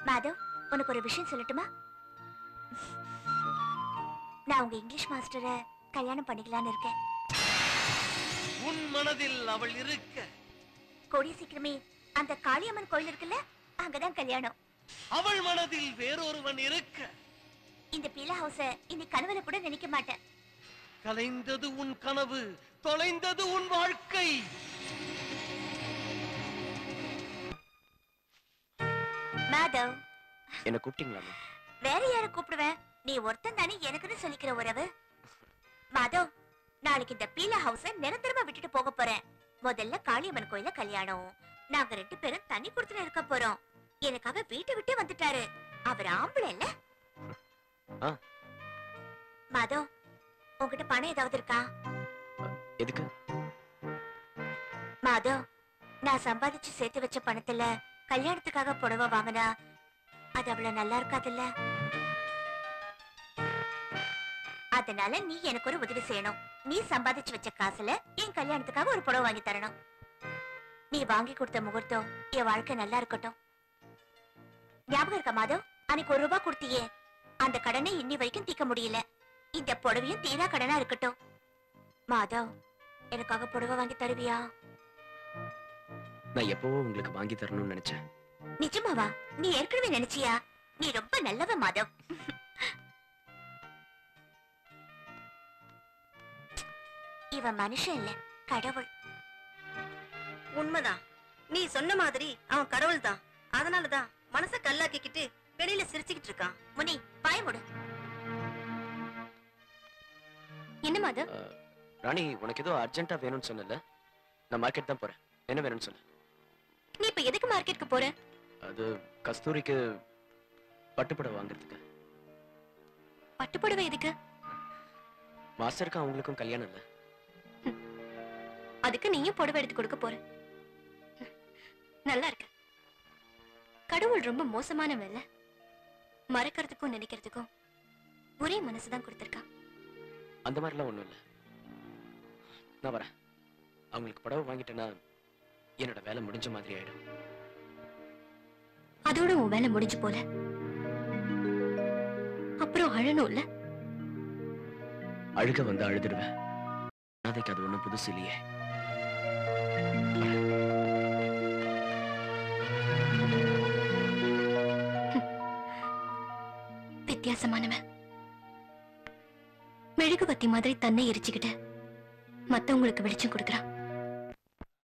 மாதவ், உனக்கு ஒரு விஷயம் சொல்லட்டுமா? நான் உங்க இங்கிலீஷ் மாஸ்டரை கல்யாணம் பண்ணிக்கலான்னு இருக்கேன். உன் மனதில் அவள் இருக்க கூடிய சீக்கிரமே அந்த காளியம்மன் கோயில் இருக்குல்ல, அங்கதான் கல்யாணம். அவள் மனதில் வேறொருவன் இருக்க இந்த பீலா ஹவுஸ இனி கனவுல கூட நினைக்க மாட்டேன். கலைந்தது உன் கனவு, தொலைந்தது உன் வாழ்க்கை. மாதவ், என்ன கூப்பிட்டீங்களா? வேற யார கூப்பிடுவேன்? நீ ஒருத்தன் தானே எனக்குன்னு சொல்லிக்கிற உறவு. மாதவ், நாளைக்கு இந்த பீலா ஹவுஸ நிரந்தரமா விட்டுட்டு போக போறேன். முதல்ல காளியம்மன் கோயில கல்யாணம். நாங்க 2 பேரும் தனி குடுத்துல இருக்க போறோம். எனக்காக வீட்டை விட்டு வந்துட்டாரு. அவர் ஆம்பளை இல்ல? மாதவ், உங்ககிட்ட பணம் ஏதாவது இருக்கா? எதுக்கு? மாதவ், நான் சம்பாதிச்சு சேர்த்து வச்ச பணத்துல கல்யாணத்துக்காக புடவை வாங்கினா அது அவ்வளவு நல்லா இருக்காதுல்ல. அதனால நீ எனக்கு ஒரு உதவி செய்யணும். நீ சம்பாதிச்சு வச்ச காசுல என் கல்யாணத்துக்காக ஒரு புடவை வாங்கி தரணும். நீ வாங்கி கொடுத்த முகூர்த்தம் என் வாழ்க்கை நல்லா இருக்கட்டும். ஞாபகம் இருக்கா மாதவ்? அன்னைக்கு 1 ரூபாய் கொடுத்தியே, அந்த கடனை இன்னி வரைக்கும் தீர்க்க முடியல. இந்த புடவையும் தீரா கடனா இருக்கட்டும். மாதவ், எனக்காக புடவை வாங்கி தருவியா? நான் எப்பவோ உங்களுக்கு வாங்கி தரணும்னு நினைச்சேன். நிஜமாவா? நீ ஏற்கனவே நினைச்சியா? நீ ரொம்ப நல்லவ மாதவ். இவன் மனுஷன் இல்ல, கடவுள். உண்மைதான். நீ சொன்ன மாதிரி அவன் கடவுள் தான். அதனாலதான் மனச கல்லாக்கிக்கிட்டு வெளியில சிரிச்சுக்கிட்டு இருக்கான். முனி, பாய முடு. என்ன மாதவ்? ராணி, உனக்கு ஏதோ அர்ஜென்ட்டா வேணும்னு சொன்னல, நான் மார்க்கெட் தான் போறேன். என்ன வேணும்னு சொல்லு. நீ இப்ப எதுக்கு மார்க்கெட்டுக்கு போற? அது கஸ்தூரிக்கு பட்டுப்புடவை வாங்குறதுக்கு. பட்டுப்புடவை எதுக்கு? மாஸ்டருக்கும் அவங்களுக்கும் கல்யாணம் இல்ல. அதுக்கு நீயும் புடவை எடுத்து கொடுக்க போற. நல்லா இருக்கு. கடவுள் ரொம்ப மோசமான வேலை. மறக்கிறதுக்கும் நினைக்கிறதுக்கும் ஒரே மனசுதான் கொடுத்திருக்கான். அந்த மாதிரிலாம் ஒண்ணும் இல்ல. நான் வரேன். அவங்களுக்கு புடவை வாங்கிட்டேன்னா என்னோட வேலை முடிஞ்ச மாதிரி ஆயிடும். அதோட உன் வேலை முடிஞ்சு போல. அப்புறம் அழணும் இல்ல? அழுக வந்து அழுதுடுவேன். அதுக்கு அது ஒண்ணும் புதுசு இல்லையே. வித்தியாசமானவன். மெழுகுவத்தி மாதிரி தன்னை எரிச்சுக்கிட்டு மத்தவங்களுக்கு வெளிச்சம் கொடுக்கறான்.